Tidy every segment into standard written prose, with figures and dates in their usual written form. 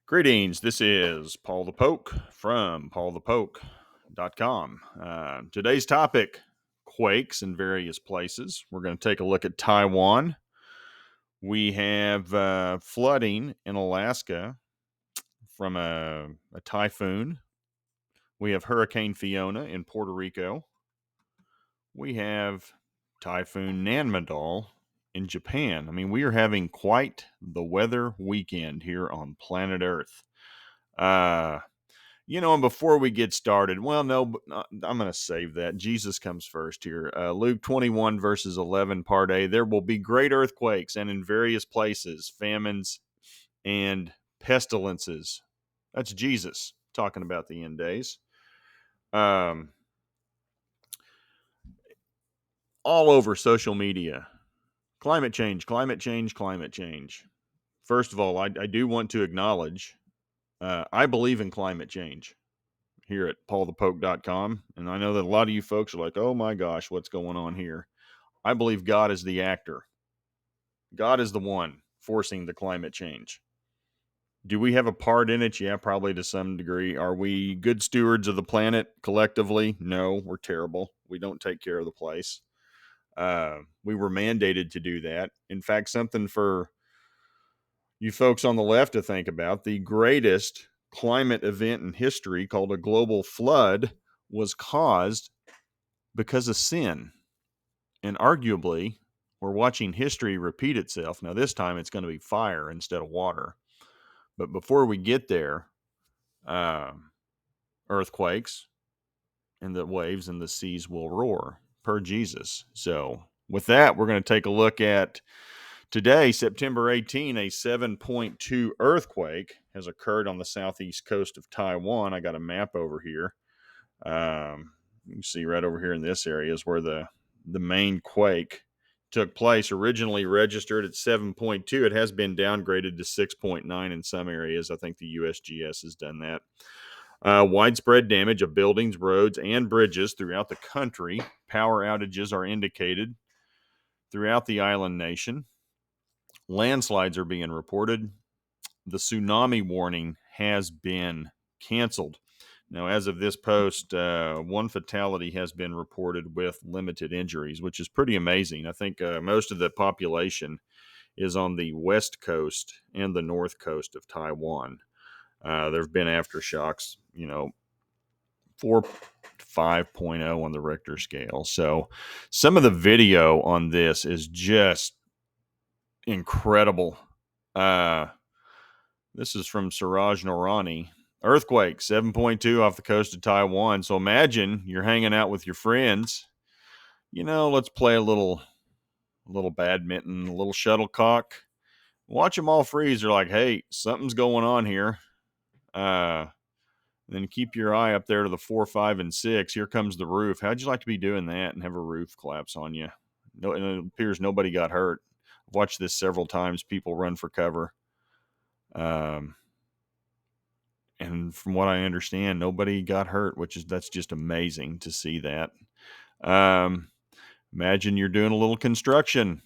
Greetings. This is Paul the Poke from PaulthePoke.com. Today's topic, quakes in various places. We're going to take a look at Taiwan. We have flooding in Alaska from a typhoon. We have Hurricane Fiona in Puerto Rico. We have Typhoon Nanmadol in Japan. I mean, we are having quite the weather weekend here on planet Earth. And before we get started, I'm going to save that. Jesus comes first here. Luke 21 verses 11, part A. There will be great earthquakes and in various places, famines and pestilences. That's Jesus talking about the end days. All over social media. Climate change. First of all, I do want to acknowledge, I believe in climate change here at PaulthePoke.com. And I know that a lot of you folks are like, oh my gosh, what's going on here? I believe God is the actor. God is the one forcing the climate change. Do we have a part in it? Yeah, probably to some degree. Are we good stewards of the planet collectively? No, we're terrible. We don't take care of the place. We were mandated to do that. In fact, something for you folks on the left to think about, the greatest climate event in history, called a global flood, was caused because of sin. And arguably, we're watching history repeat itself. Now, this time it's going to be fire instead of water. But before we get there, earthquakes and the waves and the seas will roar, per Jesus. So with that, we're going to take a look at today, September 18, a 7.2 earthquake has occurred on the southeast coast of Taiwan. I got a map over here. You can see right over here in this area is where the main quake took place. Originally registered at 7.2. It has been downgraded to 6.9 in some areas. I think the USGS has done that. Widespread damage of buildings, roads, and bridges throughout the country. Power outages are indicated throughout the island nation. Landslides are being reported. The tsunami warning has been canceled. Now, as of this post, one fatality has been reported with limited injuries, which is pretty amazing. I think most of the population is on the west coast and the north coast of Taiwan. There have been aftershocks, 4 to 5.0 on the Richter scale. So some of the video on this is just incredible. This is from Suraj Norani. Earthquake, 7.2 off the coast of Taiwan. So imagine you're hanging out with your friends. Let's play a little badminton, a little shuttlecock. Watch them all freeze. They're like, hey, something's going on here. Then keep your eye up there to the 4, 5, and 6. Here comes the roof. How'd you like to be doing that and have a roof collapse on you? No, and it appears nobody got hurt. I've watched this several times. People run for cover. And from what I understand, nobody got hurt, that's just amazing to see that. Imagine you're doing a little construction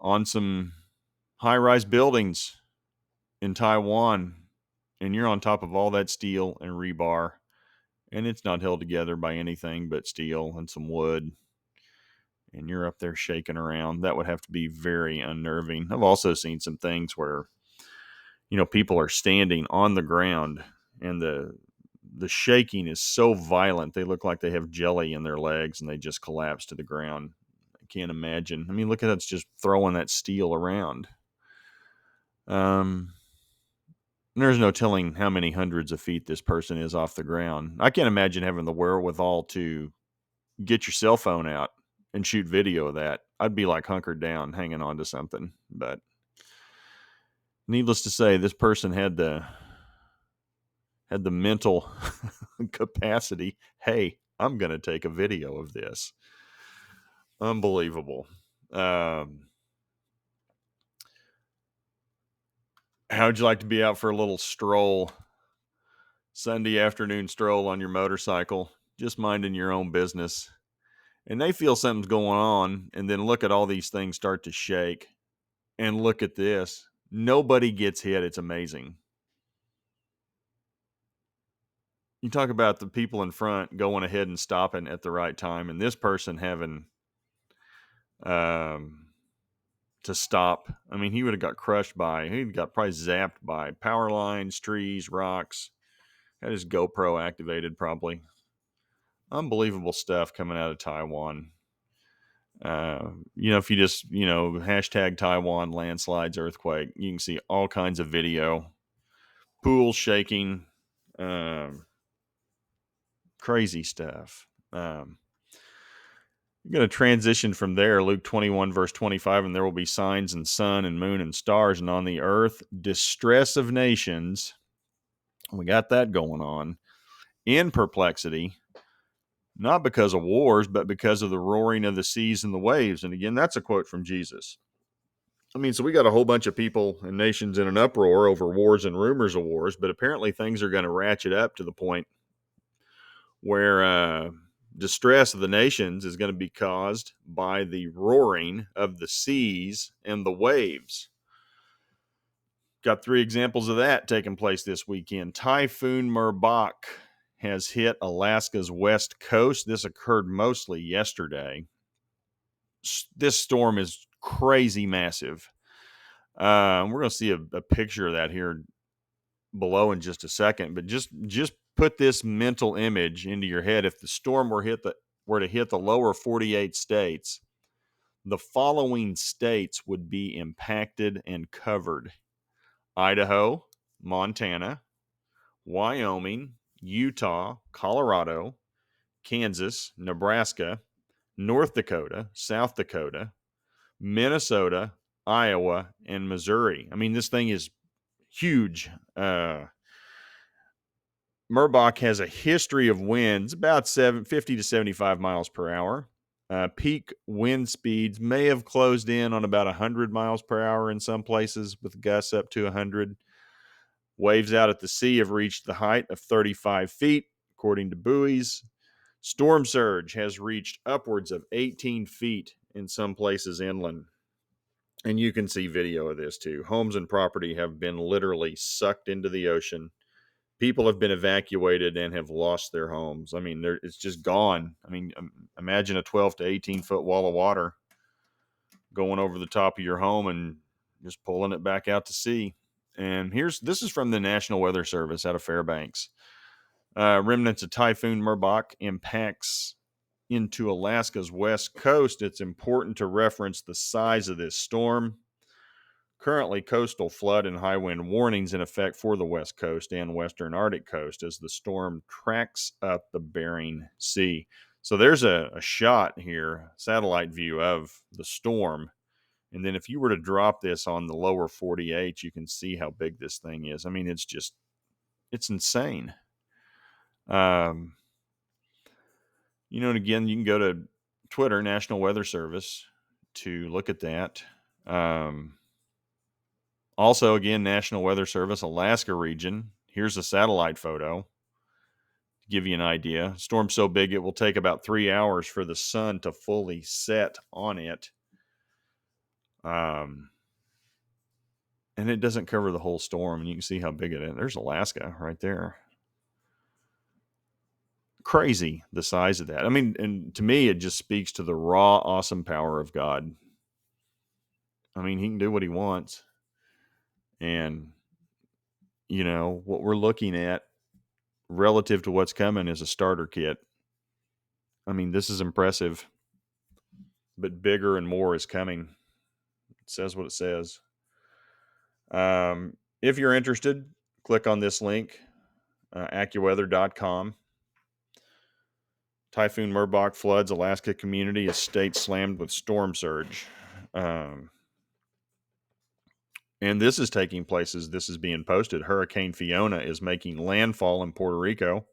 on some high-rise buildings in Taiwan, and you're on top of all that steel and rebar, and it's not held together by anything but steel and some wood, and you're up there shaking around. That would have to be very unnerving. I've also seen some things where people are standing on the ground and the shaking is so violent they look like they have jelly in their legs and they just collapse to the ground. I can't imagine. I mean, look at us just throwing that steel around. There's no telling how many hundreds of feet this person is off the ground. I can't imagine having the wherewithal to get your cell phone out and shoot video of that. I'd be like hunkered down, hanging on to something. But needless to say, this person had the mental capacity. Hey, I'm going to take a video of this. Unbelievable. How'd you like to be out for a little stroll, Sunday afternoon stroll on your motorcycle, just minding your own business, and they feel something's going on, and then look at all these things start to shake, and look at this. Nobody gets hit. It's amazing. You talk about the people in front going ahead and stopping at the right time, and this person having um, to stop. I mean, he would have got crushed he got probably zapped by power lines, trees, rocks. Had his GoPro activated probably. Unbelievable stuff coming out of Taiwan. If you just, hashtag Taiwan landslides, earthquake, you can see all kinds of video, pools shaking, crazy stuff. You're going to transition from there, Luke 21, verse 25, and there will be signs in sun and moon and stars, and on the earth, distress of nations. We got that going on. In perplexity, not because of wars, but because of the roaring of the seas and the waves. And again, that's a quote from Jesus. I mean, so we got a whole bunch of people and nations in an uproar over wars and rumors of wars, but apparently things are going to ratchet up to the point where distress of the nations is going to be caused by the roaring of the seas and the waves. Got 3 examples of that taking place this weekend. Typhoon Merbok has hit Alaska's west coast. This occurred mostly yesterday. This storm is crazy massive. We're going to see a picture of that here below in just a second, but just put this mental image into your head. If the storm were to hit the lower 48 states, the following states would be impacted and covered: Idaho, Montana, Wyoming, Utah, Colorado, Kansas, Nebraska, North Dakota, South Dakota, Minnesota, Iowa, and Missouri. I mean, this thing is huge. Murbach has a history of winds about 50 to 75 miles per hour. Peak wind speeds may have closed in on about 100 miles per hour in some places, with gusts up to 100. Waves out at the sea have reached the height of 35 feet, according to buoys. Storm surge has reached upwards of 18 feet in some places inland. And you can see video of this too. Homes and property have been literally sucked into the ocean. People have been evacuated and have lost their homes. I mean, it's just gone. I mean, imagine a 12 to 18 foot wall of water going over the top of your home and just pulling it back out to sea. And this is from the National Weather Service out of Fairbanks. Remnants of Typhoon Merbok impacts into Alaska's west coast. It's important to reference the size of this storm. Currently, coastal flood and high wind warnings in effect for the west coast and western Arctic coast as the storm tracks up the Bering Sea. So there's a shot here, satellite view of the storm. And then if you were to drop this on the lower 48, you can see how big this thing is. I mean, it's insane. And again, you can go to Twitter, National Weather Service, to look at that. Also, again, National Weather Service, Alaska region. Here's a satellite photo to give you an idea. Storm so big it will take about 3 hours for the sun to fully set on it. And it doesn't cover the whole storm, and you can see how big it is. There's Alaska right there. Crazy, the size of that. I mean, and to me, it just speaks to the raw, awesome power of God. I mean, he can do what he wants. And, what we're looking at relative to what's coming is a starter kit. I mean, this is impressive, but bigger and more is coming. It says what it says. If you're interested, click on this link, AccuWeather.com. Typhoon Merbok floods Alaska community as state slammed with storm surge. And this is taking place as this is being posted. Hurricane Fiona is making landfall in Puerto Rico.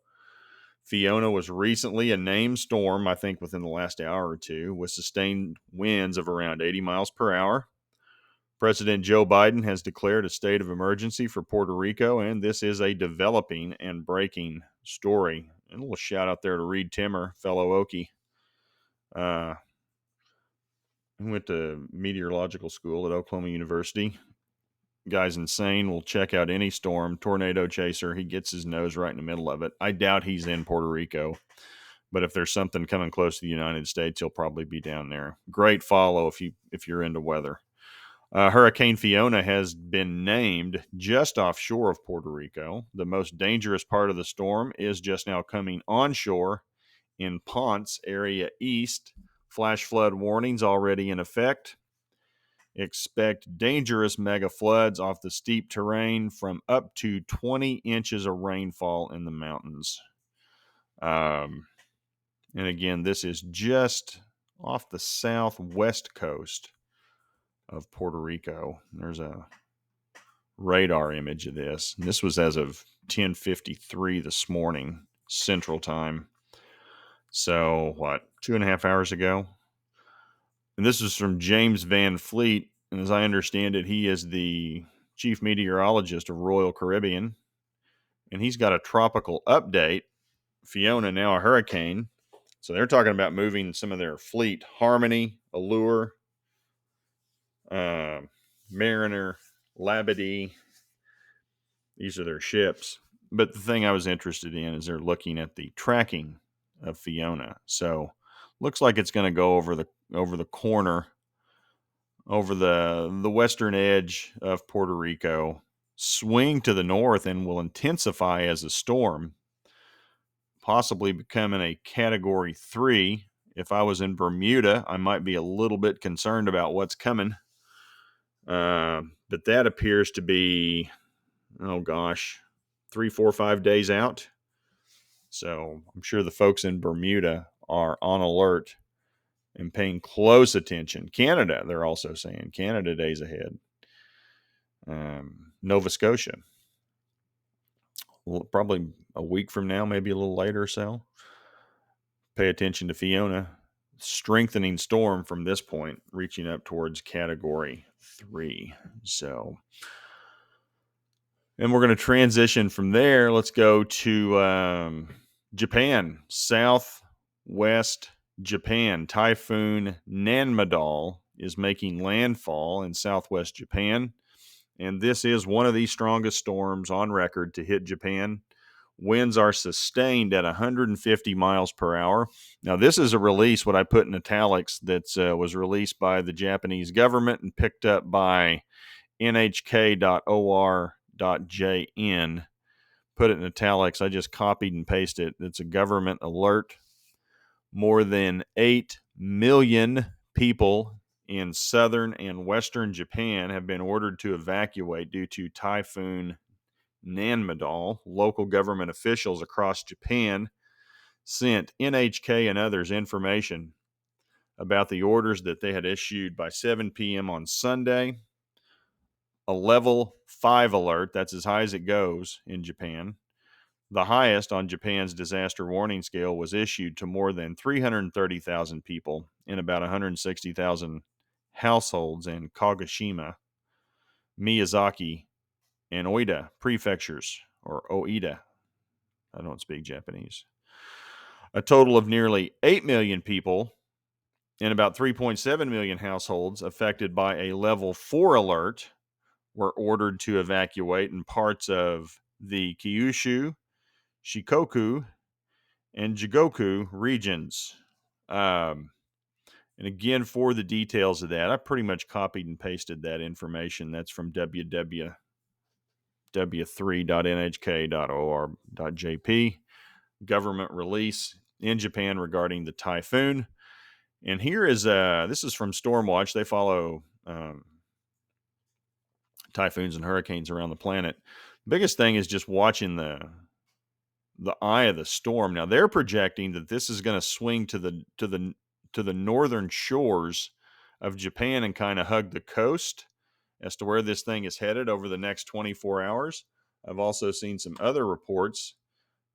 Fiona was recently a named storm, I think within the last hour or two, with sustained winds of around 80 miles per hour. President Joe Biden has declared a state of emergency for Puerto Rico, and this is a developing and breaking story. And a little shout out there to Reed Timmer, fellow Okie. He went to meteorological school at Oklahoma University. Guy's insane. Will check out any storm. Tornado chaser. He gets his nose right in the middle of it. I doubt he's in Puerto Rico, but if there's something coming close to the United States, he'll probably be down there. Great follow if you're into weather. Hurricane Fiona has been named just offshore of Puerto Rico. The most dangerous part of the storm is just now coming onshore in Ponce area east. Flash flood warnings already in effect. Expect dangerous mega floods off the steep terrain from up to 20 inches of rainfall in the mountains. And again, this is just off the southwest coast of Puerto Rico. There's a radar image of this. And this was as of 10:53 this morning, Central Time. So, 2.5 hours ago? And this is from James Van Fleet. And as I understand it, he is the chief meteorologist of Royal Caribbean. And he's got a tropical update. Fiona, now a hurricane. So they're talking about moving some of their fleet. Harmony, Allure, Mariner, Labadee. These are their ships. But the thing I was interested in is they're looking at the tracking of Fiona. So looks like it's going to go over the corner, over the western edge of Puerto Rico, swing to the north, and will intensify as a storm, possibly becoming a Category 3. If I was in Bermuda, I might be a little bit concerned about what's coming. But that appears to be, 3, 4, 5 days out. So I'm sure the folks in Bermuda are on alert and paying close attention. Canada, they're also saying Canada days ahead. Nova Scotia, probably a week from now, maybe a little later or so. Pay attention to Fiona. Strengthening storm from this point, reaching up towards Category 3. So, and we're going to transition from there. Let's go to Japan, southwest Japan. Typhoon Nanmadol is making landfall in southwest Japan. And this is one of the strongest storms on record to hit Japan. Winds are sustained at 150 miles per hour. Now, this is a release, what I put in italics, that was released by the Japanese government and picked up by nhk.or.jn. Put it in italics. I just copied and pasted it. It's a government alert. More than 8 million people in southern and western Japan have been ordered to evacuate due to Typhoon Nanmadol. Local government officials across Japan sent NHK and others information about the orders that they had issued by 7 p.m. on Sunday. A level 5 alert, that's as high as it goes in Japan. The highest on Japan's disaster warning scale was issued to more than 330,000 people in about 160,000 households in Kagoshima, Miyazaki, and Oita prefectures, or Oita. I don't speak Japanese. A total of nearly 8 million people in about 3.7 million households affected by a level 4 alert were ordered to evacuate in parts of the Kyushu, Shikoku, and Jigoku regions. And again, for the details of that, I pretty much copied and pasted that information. That's from www.w3.nhk.or.jp. Government release in Japan regarding the typhoon. And here is this is from Stormwatch. They follow typhoons and hurricanes around the planet. The biggest thing is just watching the eye of the storm. Now they're projecting that this is going to swing to the northern shores of Japan and kind of hug the coast as to where this thing is headed over the next 24 hours. I've also seen some other reports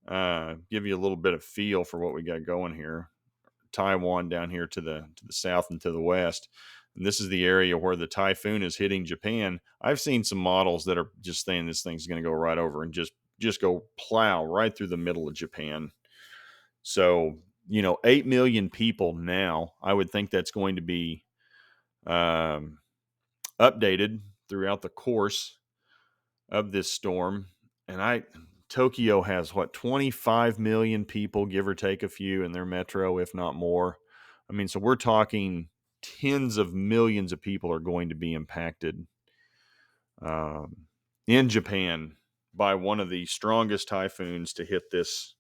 give you a little bit of feel for what we got going here. Taiwan down here to the south and to the west. And this is the area where the typhoon is hitting Japan. I've seen some models that are just saying this thing's going to go right over and just go plow right through the middle of Japan. So, 8 million people now. I would think that's going to be updated throughout the course of this storm. And Tokyo has 25 million people, give or take a few, in their metro, if not more. I mean, so we're talking tens of millions of people are going to be impacted in Japan by one of the strongest typhoons to hit this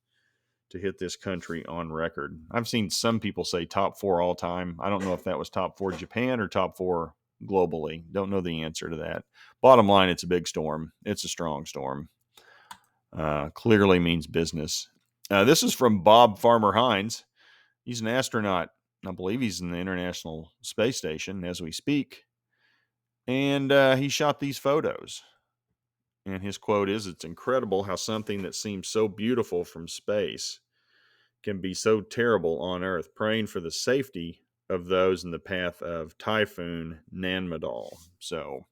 country on record. I've seen some people say top 4 all time. I don't know if that was top 4 Japan or top 4 globally. Don't know the answer to that. Bottom line, it's a big storm. It's a strong storm. Clearly means business. This is from Bob Farmer Hines. He's an astronaut. I believe he's in the International Space Station as we speak. And he shot these photos. And his quote is, "It's incredible how something that seems so beautiful from space can be so terrible on Earth. Praying for the safety of those in the path of Typhoon Nanmadol." So,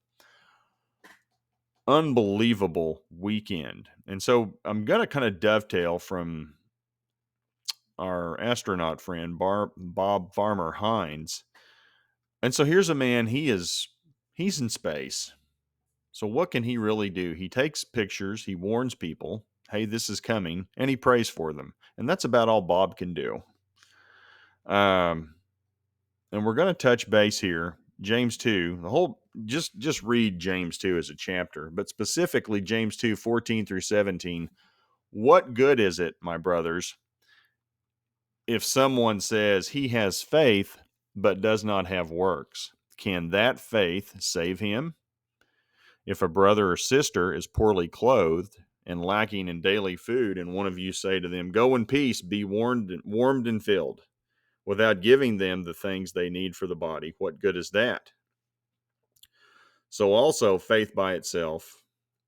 unbelievable weekend. And so I'm going to kind of dovetail from our astronaut friend, Bob Farmer Hines. And so here's a man, he's in space. So what can he really do? He takes pictures, he warns people, hey, this is coming, and he prays for them. And that's about all Bob can do. And we're going to touch base here. James 2, the whole, just read James 2 as a chapter, but specifically James 2, 14 through 17. What good is it, my brothers, if someone says he has faith but does not have works? Can that faith save him? If a brother or sister is poorly clothed and lacking in daily food, and one of you say to them, "Go in peace, be warmed and filled," without giving them the things they need for the body, what good is that? So also faith by itself,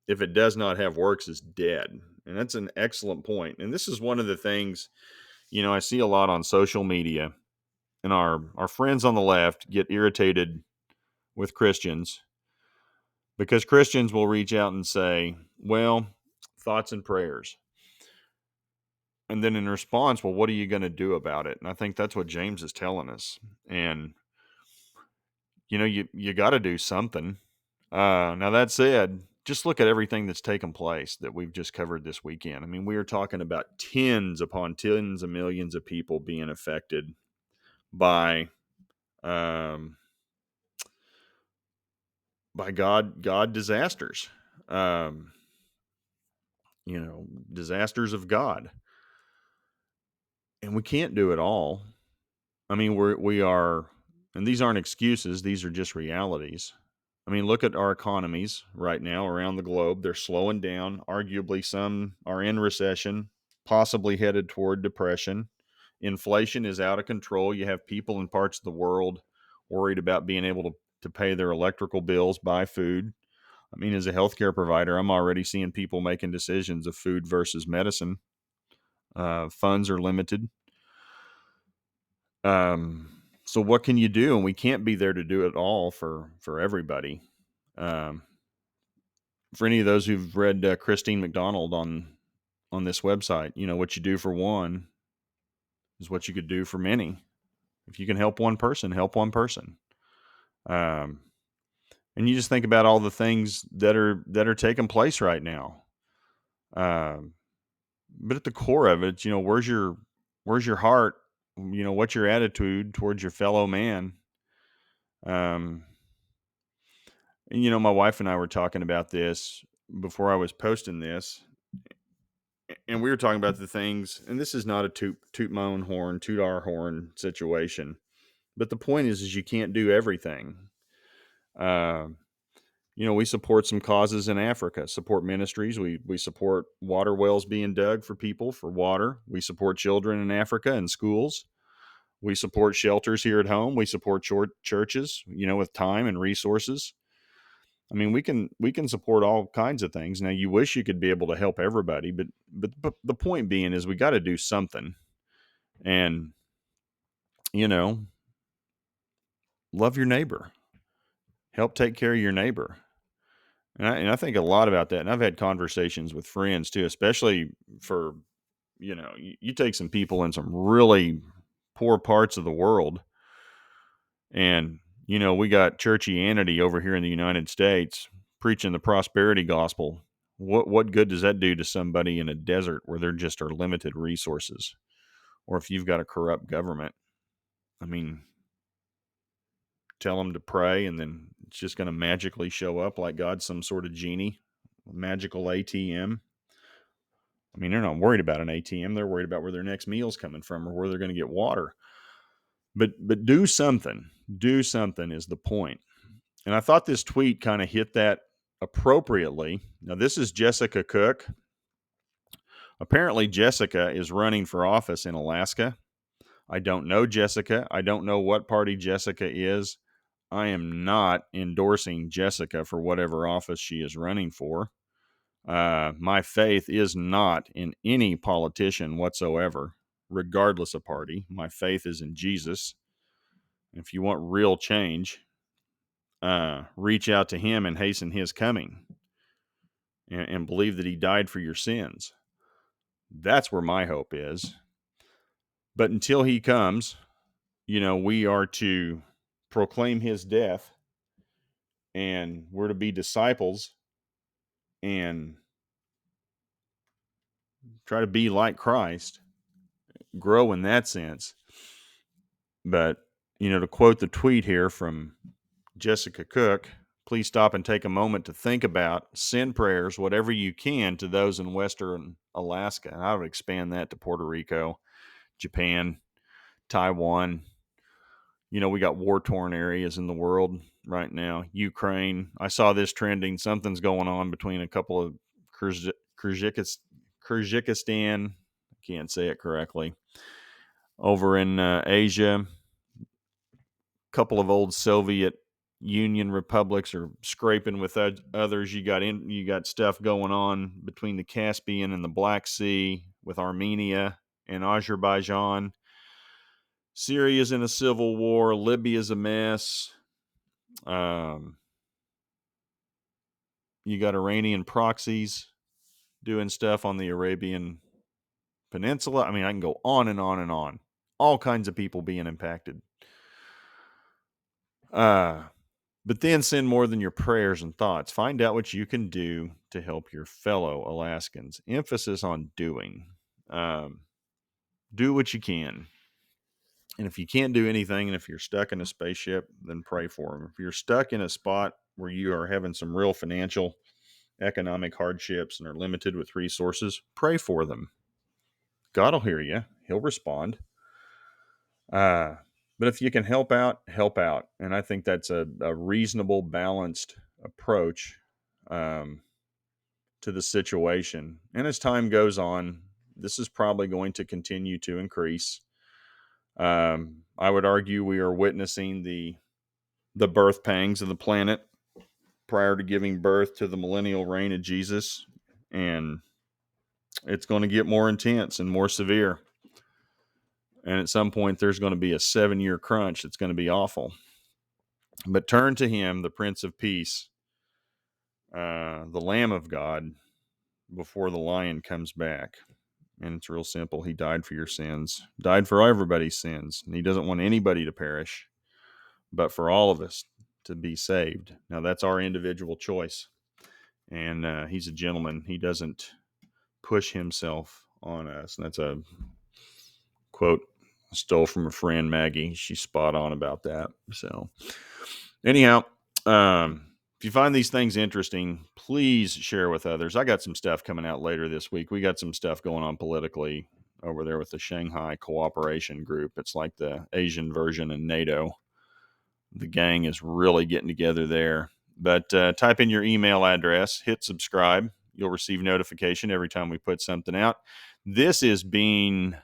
if it does not have works, is dead. And that's an excellent point. And this is one of the things, I see a lot on social media, and our friends on the left get irritated with Christians because Christians will reach out and say, well, thoughts and prayers. And then in response, well, what are you going to do about it? And I think that's what James is telling us. And, you got to do something. Now, that said, just look at everything that's taken place that we've just covered this weekend. I mean, we are talking about tens upon tens of millions of people being affected by God disasters, disasters of God. And we can't do it all. I mean, we are, and these aren't excuses. These are just realities. I mean, look at our economies right now around the globe. They're slowing down. Arguably, some are in recession, possibly headed toward depression. Inflation is out of control. You have people in parts of the world worried about being able to pay their electrical bills, buy food. I mean, as a healthcare provider, I'm already seeing people making decisions of food versus medicine. Funds are limited. So what can you do? And we can't be there to do it all for everybody. For any of those who've read Christine McDonald on this website, what you do for one is what you could do for many. If you can help one person, help one person. And you just think about all the things that are taking place right now. But at the core of it, where's your heart? What's your attitude towards your fellow man? And, my wife and I were talking about this before I was posting this, and we were talking about the things, and this is not a toot my own horn, toot our horn situation. But the point is you can't do everything. We support some causes in Africa, support ministries. We support water wells being dug for people for water. We support children in Africa and schools. We support shelters here at home. We support churches, with time and resources. I mean, we can support all kinds of things. Now, you wish you could be able to help everybody, but the point being is we got to do something. And, love your neighbor. Help take care of your neighbor. And I think a lot about that. And I've had conversations with friends too, especially for, you take some people in some really poor parts of the world. And, we got churchianity over here in the United States preaching the prosperity gospel, What good does that do to somebody in a desert where there just are limited resources? Or if you've got a corrupt government, I mean, tell them to pray and then it's just going to magically show up like God's some sort of genie, magical ATM. I mean, they're not worried about an ATM. They're worried about where their next meal's coming from or where they're going to get water. But do something. Do something is the point. And I thought this tweet kind of hit that appropriately. Now, this is Jessica Cook. Apparently, Jessica is running for office in Alaska. I don't know Jessica. I don't know what party Jessica is. I am not endorsing Jessica for whatever office she is running for. My faith is not in any politician whatsoever, regardless of party. My faith is in Jesus. If you want real change, reach out to him and hasten his coming and believe that he died for your sins. That's where my hope is. But until he comes, we are to proclaim his death and we're to be disciples and try to be like Christ, grow in that sense. But, to quote the tweet here from Jessica Cook, please stop and take a moment to think about, send prayers, whatever you can, to those in Western Alaska. And I would expand that to Puerto Rico, Japan, Taiwan. We got war-torn areas in the world right now. Ukraine. I saw this trending. Something's going on between a couple of Kyrgyzstan. I can't say it correctly. Over in Asia, a couple of old Soviet Union republics are scraping with others. You got stuff going on between the Caspian and the Black Sea with Armenia and Azerbaijan. Syria's in a civil war. Libya's a mess. You got Iranian proxies doing stuff on the Arabian Peninsula. I mean, I can go on and on and on. All kinds of people being impacted. But then send more than your prayers and thoughts. Find out what you can do to help your fellow Alaskans. Emphasis on doing. Do what you can. And if you can't do anything, and if you're stuck in a spaceship, then pray for them. If you're stuck in a spot where you are having some real financial, economic hardships and are limited with resources, pray for them. God will hear you. He'll respond. But if you can help out, help out. And I think that's a reasonable, balanced approach to the situation. And as time goes on, this is probably going to continue to increase. I would argue we are witnessing the birth pangs of the planet prior to giving birth to the millennial reign of Jesus. And it's going to get more intense and more severe. And at some point, there's going to be a 7-year crunch. It's going to be awful. But turn to him, the Prince of Peace, the Lamb of God, before the lion comes back. And it's real simple. He died for your sins, died for everybody's sins. And he doesn't want anybody to perish, but for all of us to be saved. Now, that's our individual choice. And he's a gentleman. He doesn't push himself on us. And that's a quote I stole from a friend, Maggie. She's spot on about that. So anyhow, if you find these things interesting, please share with others. I got some stuff coming out later this week. We got some stuff going on politically over there with the Shanghai Cooperation Group. It's like the Asian version of NATO. The gang is really getting together there. But type in your email address, hit subscribe. You'll receive notification every time we put something out. This is being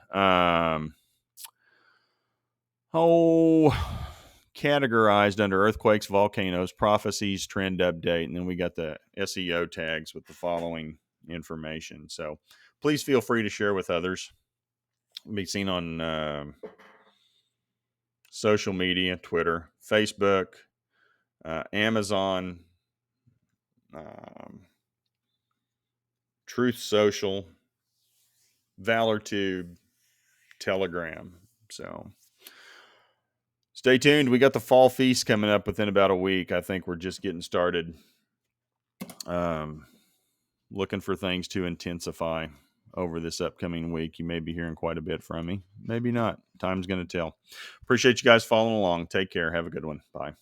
categorized under earthquakes, volcanoes, prophecies, trend update, and then we got the SEO tags with the following information. So please feel free to share with others. Be seen on social media, Twitter, Facebook, Amazon, Truth Social, ValorTube, Telegram. So stay tuned. We got the fall feast coming up within about a week. I think we're just getting started. looking for things to intensify over this upcoming week. You may be hearing quite a bit from me. Maybe not. Time's going to tell. Appreciate you guys following along. Take care. Have a good one. Bye.